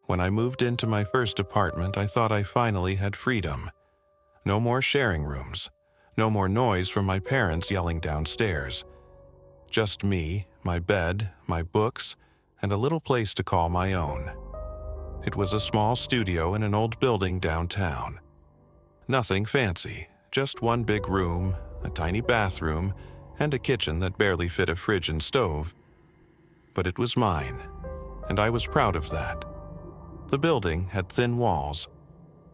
When I moved into my first apartment, I thought I finally had freedom. No more sharing rooms. No more noise from my parents yelling downstairs. Just me, my bed, my books, and a little place to call my own. It was a small studio in an old building downtown. Nothing fancy, just one big room, a tiny bathroom, and a kitchen that barely fit a fridge and stove. But it was mine, and I was proud of that. The building had thin walls.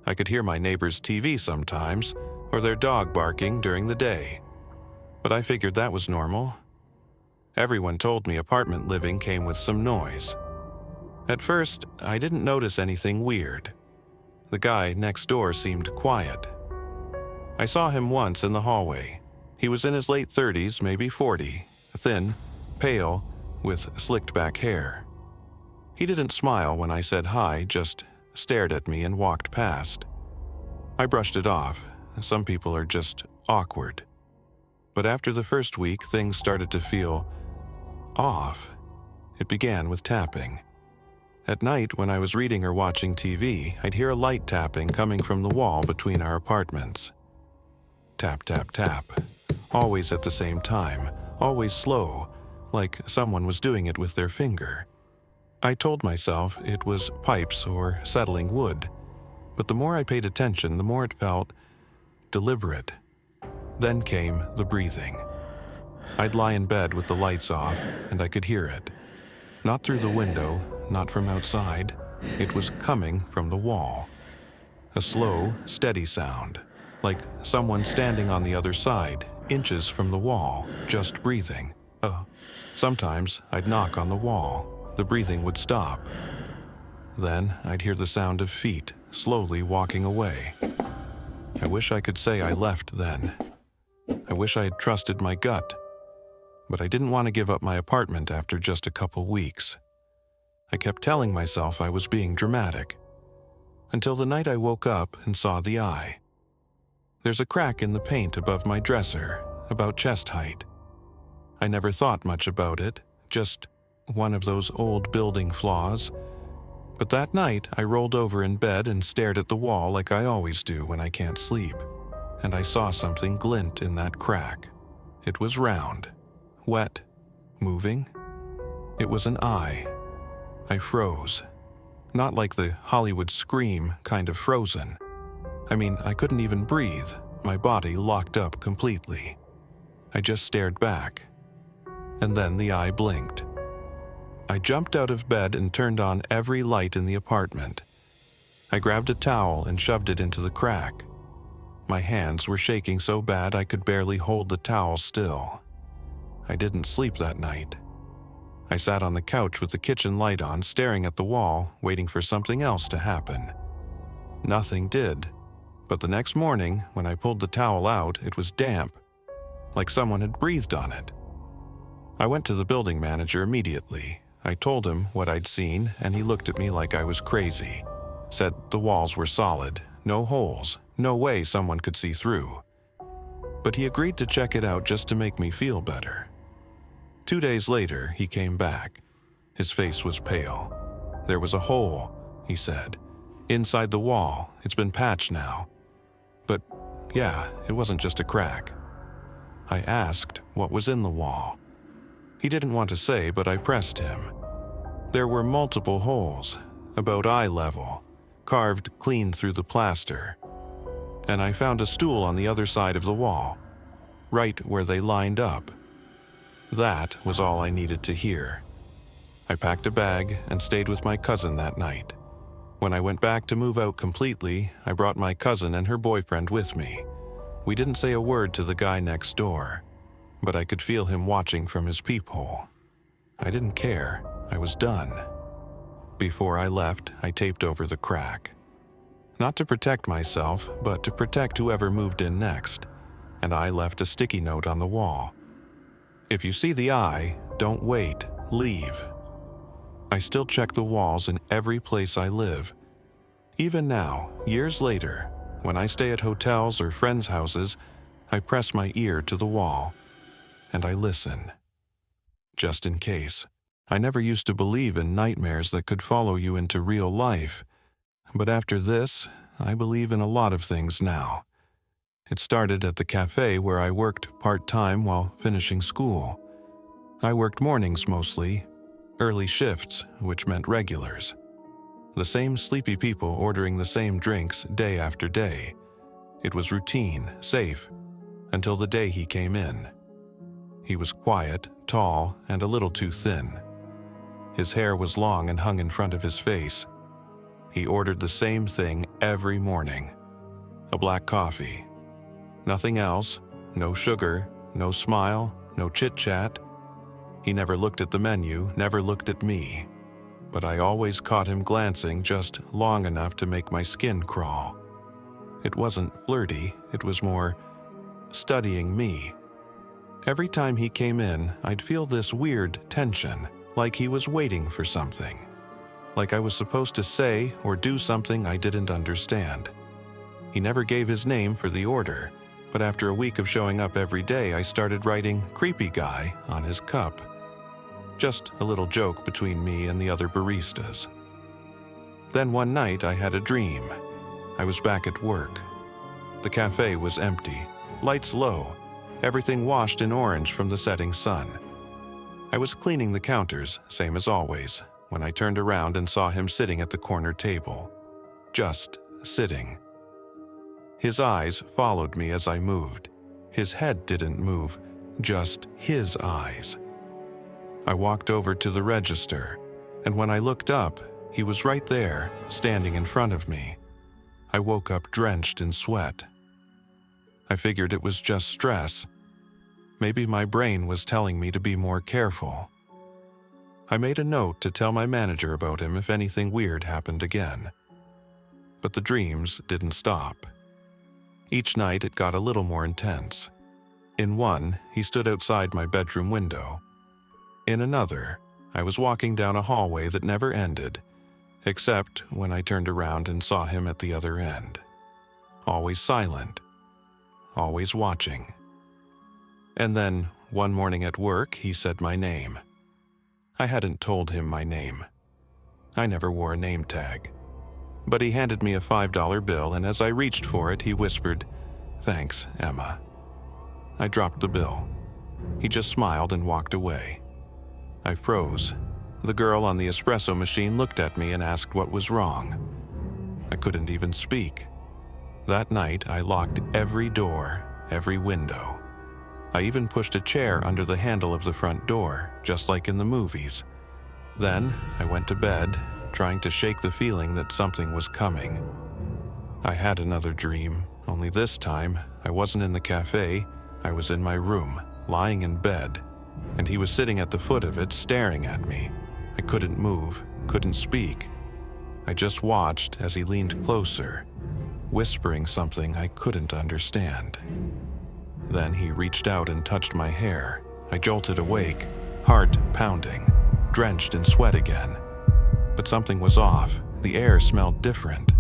I could hear my neighbor's TV sometimes, or their dog barking during the day. But I figured that was normal. Everyone told me apartment living came with some noise. At first, I didn't notice anything weird. The guy next door seemed quiet. I saw him once in the hallway. He was in his late 30s, maybe 40, thin, pale, with slicked back hair. He didn't smile when I said hi, just stared at me and walked past. I brushed it off. Some people are just awkward. But after the first week, things started to feel off. It began with tapping. At night, when I was reading or watching TV, I'd hear a light tapping coming from the wall between our apartments. Tap, tap, tap. Always at the same time, always slow, like someone was doing it with their finger. I told myself it was pipes or settling wood, but the more I paid attention, the more it felt deliberate. Then came the breathing. I'd lie in bed with the lights off, and I could hear it. Not through the window, not from outside. It was coming from the wall. A slow, steady sound, like someone standing on the other side, inches from the wall, just breathing. Sometimes I'd knock on the wall. The breathing would stop. Then I'd hear the sound of feet slowly walking away. I wish I could say I left then. I wish I had trusted my gut. But I didn't want to give up my apartment after just a couple weeks. I kept telling myself I was being dramatic. Until the night I woke up and saw the eye. There's a crack in the paint above my dresser, about chest height. I never thought much about it, just one of those old building flaws. But that night, I rolled over in bed and stared at the wall like I always do when I can't sleep. And I saw something glint in that crack. It was round, wet, moving. It was an eye. I froze. Not like the Hollywood scream kind of frozen. I mean, I couldn't even breathe. My body locked up completely. I just stared back. And then the eye blinked. I jumped out of bed and turned on every light in the apartment. I grabbed a towel and shoved it into the crack. My hands were shaking so bad I could barely hold the towel still. I didn't sleep that night. I sat on the couch with the kitchen light on, staring at the wall, waiting for something else to happen. Nothing did. But the next morning, when I pulled the towel out, it was damp, like someone had breathed on it. I went to the building manager immediately. I told him what I'd seen, and he looked at me like I was crazy. Said the walls were solid, no holes, no way someone could see through. But he agreed to check it out just to make me feel better. 2 days later, he came back. His face was pale. There was a hole, he said, inside the wall. It's been patched now. But yeah, it wasn't just a crack. I asked what was in the wall. He didn't want to say, but I pressed him. There were multiple holes, about eye level, carved clean through the plaster. And I found a stool on the other side of the wall, right where they lined up. That was all I needed to hear. I packed a bag and stayed with my cousin that night. When I went back to move out completely, I brought my cousin and her boyfriend with me. We didn't say a word to the guy next door, but I could feel him watching from his peephole. I didn't care. I was done. Before I left, I taped over the crack. Not to protect myself, but to protect whoever moved in next, and I left a sticky note on the wall. If you see the eye, don't wait, leave. I still check the walls in every place I live. Even now, years later, when I stay at hotels or friends' houses, I press my ear to the wall, and I listen, just in case. I never used to believe in nightmares that could follow you into real life, but after this, I believe in a lot of things now. It started at the cafe where I worked part-time while finishing school. I worked mornings mostly, early shifts, which meant regulars. The same sleepy people ordering the same drinks day after day. It was routine, safe, until the day he came in. He was quiet, tall, and a little too thin. His hair was long and hung in front of his face. He ordered the same thing every morning. A black coffee. Nothing else, no sugar, no smile, no chit-chat. He never looked at the menu, never looked at me. But I always caught him glancing just long enough to make my skin crawl. It wasn't flirty, it was more studying me. Every time he came in, I'd feel this weird tension, like he was waiting for something. Like I was supposed to say or do something I didn't understand. He never gave his name for the order, but after a week of showing up every day, I started writing "creepy guy" on his cup. Just a little joke between me and the other baristas. Then one night I had a dream. I was back at work. The cafe was empty, lights low, everything washed in orange from the setting sun. I was cleaning the counters, same as always, when I turned around and saw him sitting at the corner table. Just sitting. His eyes followed me as I moved. His head didn't move, just his eyes. I walked over to the register, and when I looked up, he was right there, standing in front of me. I woke up drenched in sweat. I figured it was just stress. Maybe my brain was telling me to be more careful. I made a note to tell my manager about him if anything weird happened again. But the dreams didn't stop. Each night it got a little more intense. In one, he stood outside my bedroom window. In another, I was walking down a hallway that never ended, except when I turned around and saw him at the other end. Always silent, always watching. And then, one morning at work, he said my name. I hadn't told him my name. I never wore a name tag. But he handed me a $5 bill, and as I reached for it, he whispered, "Thanks, Emma." I dropped the bill. He just smiled and walked away. I froze. The girl on the espresso machine looked at me and asked what was wrong. I couldn't even speak. That night, I locked every door, every window. I even pushed a chair under the handle of the front door, just like in the movies. Then, I went to bed, trying to shake the feeling that something was coming. I had another dream, only this time, I wasn't in the cafe, I was in my room, lying in bed, and he was sitting at the foot of it, staring at me. I couldn't move, couldn't speak. I just watched as he leaned closer, whispering something I couldn't understand. Then he reached out and touched my hair. I jolted awake, heart pounding, drenched in sweat again. But something was off. The air smelled different,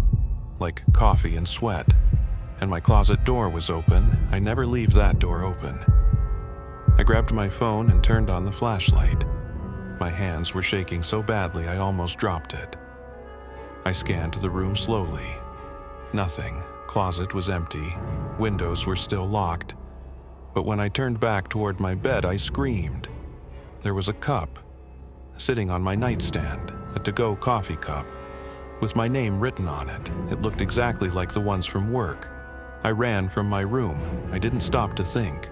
like coffee and sweat. And my closet door was open. I never leave that door open. I grabbed my phone and turned on the flashlight. My hands were shaking so badly I almost dropped it. I scanned the room slowly. Nothing. Closet was empty. Windows were still locked. But when I turned back toward my bed, I screamed. There was a cup, sitting on my nightstand, a to-go coffee cup, with my name written on it. It looked exactly like the ones from work. I ran from my room. I didn't stop to think.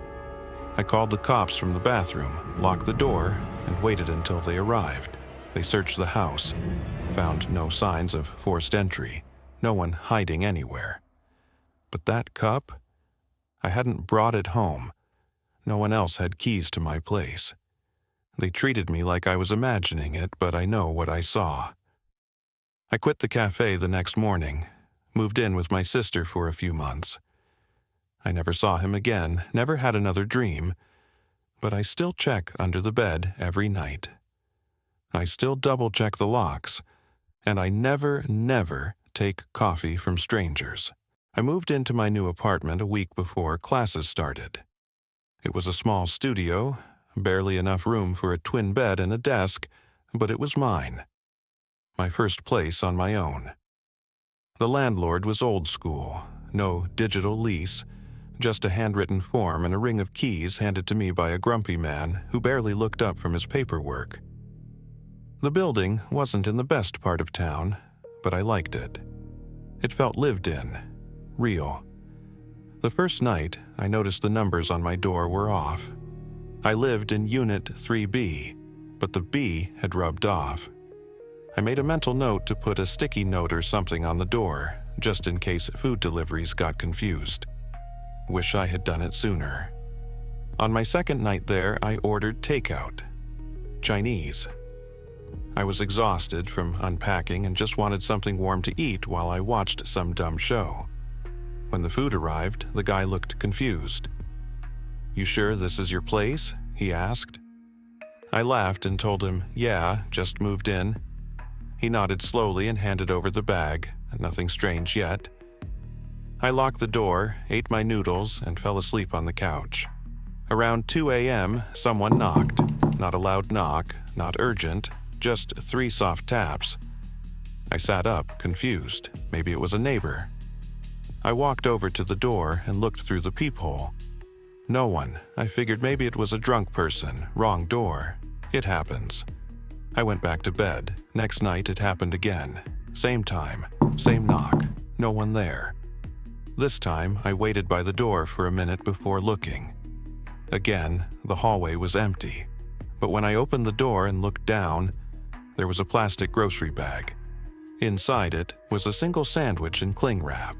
I called the cops from the bathroom, locked the door, and waited until they arrived. They searched the house, found no signs of forced entry, no one hiding anywhere. But that cup? I hadn't brought it home. No one else had keys to my place. They treated me like I was imagining it, but I know what I saw. I quit the cafe the next morning, moved in with my sister for a few months. I never saw him again, never had another dream, but I still check under the bed every night. I still double-check the locks, and I never take coffee from strangers. I moved into my new apartment a week before classes started. It was a small studio, barely enough room for a twin bed and a desk, but it was mine. My first place on my own. The landlord was old school, no digital lease, just a handwritten form and a ring of keys handed to me by a grumpy man who barely looked up from his paperwork. The building wasn't in the best part of town, but I liked it. It felt lived in, real. The first night, I noticed the numbers on my door were off. I lived in Unit 3B, but the B had rubbed off. I made a mental note to put a sticky note or something on the door, just in case food deliveries got confused. Wish I had done it sooner. On my second night there, I ordered takeout. Chinese. I was exhausted from unpacking and just wanted something warm to eat while I watched some dumb show. When the food arrived, the guy looked confused. "You sure this is your place?" he asked. I laughed and told him, "Yeah, just moved in." He nodded slowly and handed over the bag, nothing strange yet. I locked the door, ate my noodles, and fell asleep on the couch. Around 2 a.m., someone knocked. Not a loud knock, not urgent, just 3 soft taps. I sat up, confused. Maybe it was a neighbor. I walked over to the door and looked through the peephole. No one. I figured maybe it was a drunk person, wrong door. It happens. I went back to bed. Next night it happened again. Same time, same knock, no one there. This time I waited by the door for a minute before looking. Again, the hallway was empty. But when I opened the door and looked down, there was a plastic grocery bag. Inside it was a single sandwich in cling wrap,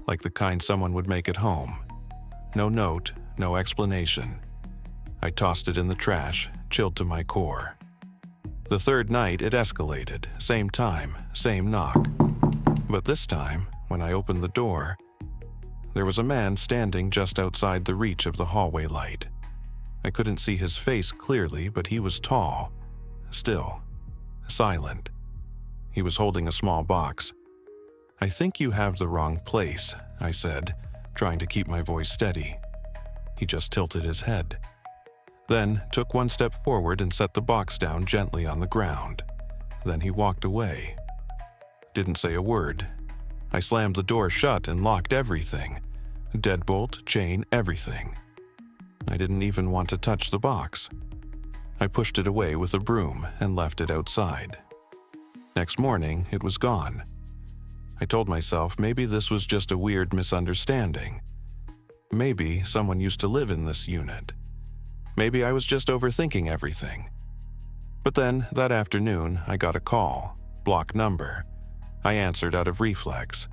like the kind someone would make at home. No note, no explanation. I tossed it in the trash, chilled to my core. The third night it escalated, same time, same knock. But this time, when I opened the door, there was a man standing just outside the reach of the hallway light. I couldn't see his face clearly, but he was tall, still, silent. He was holding a small box. "I think you have the wrong place," I said, trying to keep my voice steady. He just tilted his head. Then took one step forward and set the box down gently on the ground. Then he walked away. Didn't say a word. I slammed the door shut and locked everything. Deadbolt, chain, everything. I didn't even want to touch the box. I pushed it away with a broom and left it outside. Next morning, it was gone. I told myself maybe this was just a weird misunderstanding. Maybe someone used to live in this unit. Maybe I was just overthinking everything. But then, that afternoon, I got a call. Block number. I answered out of reflex.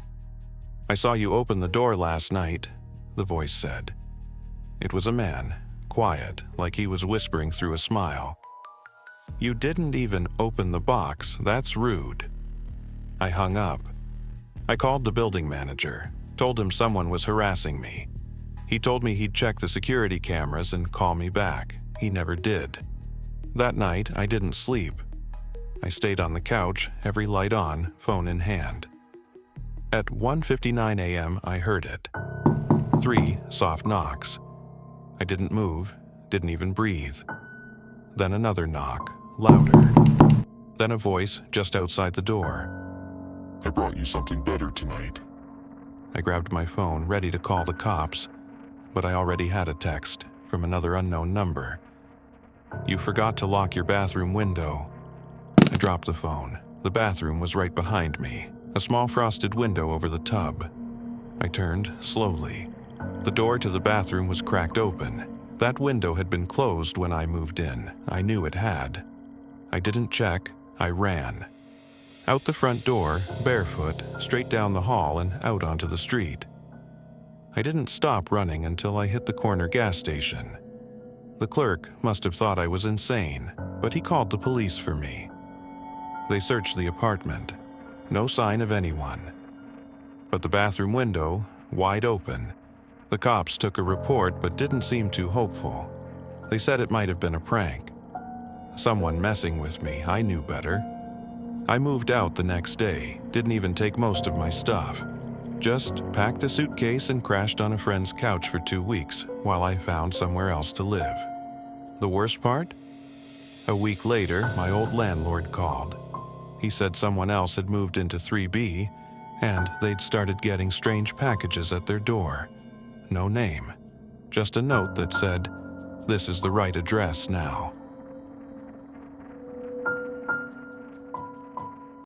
"I saw you open the door last night," the voice said. It was a man, quiet, like he was whispering through a smile. "You didn't even open the box, that's rude." I hung up. I called the building manager, told him someone was harassing me. He told me he'd check the security cameras and call me back. He never did. That night, I didn't sleep. I stayed on the couch, every light on, phone in hand. At 1:59 a.m., I heard it. 3 soft knocks. I didn't move, didn't even breathe. Then another knock, louder. Then a voice just outside the door. "I brought you something better tonight." I grabbed my phone, ready to call the cops, but I already had a text from another unknown number. "You forgot to lock your bathroom window." I dropped the phone. The bathroom was right behind me, a small frosted window over the tub. I turned slowly. The door to the bathroom was cracked open. That window had been closed when I moved in. I knew it had. I didn't check. I ran. Out the front door, barefoot, straight down the hall and out onto the street. I didn't stop running until I hit the corner gas station. The clerk must have thought I was insane, but he called the police for me. They searched the apartment. No sign of anyone. But the bathroom window, wide open. The cops took a report but didn't seem too hopeful. They said it might have been a prank. Someone messing with me, I knew better. I moved out the next day, didn't even take most of my stuff. Just packed a suitcase and crashed on a friend's couch for 2 weeks while I found somewhere else to live. The worst part? A week later, my old landlord called. He said someone else had moved into 3B, and they'd started getting strange packages at their door. No name, just a note that said, "This is the right address now."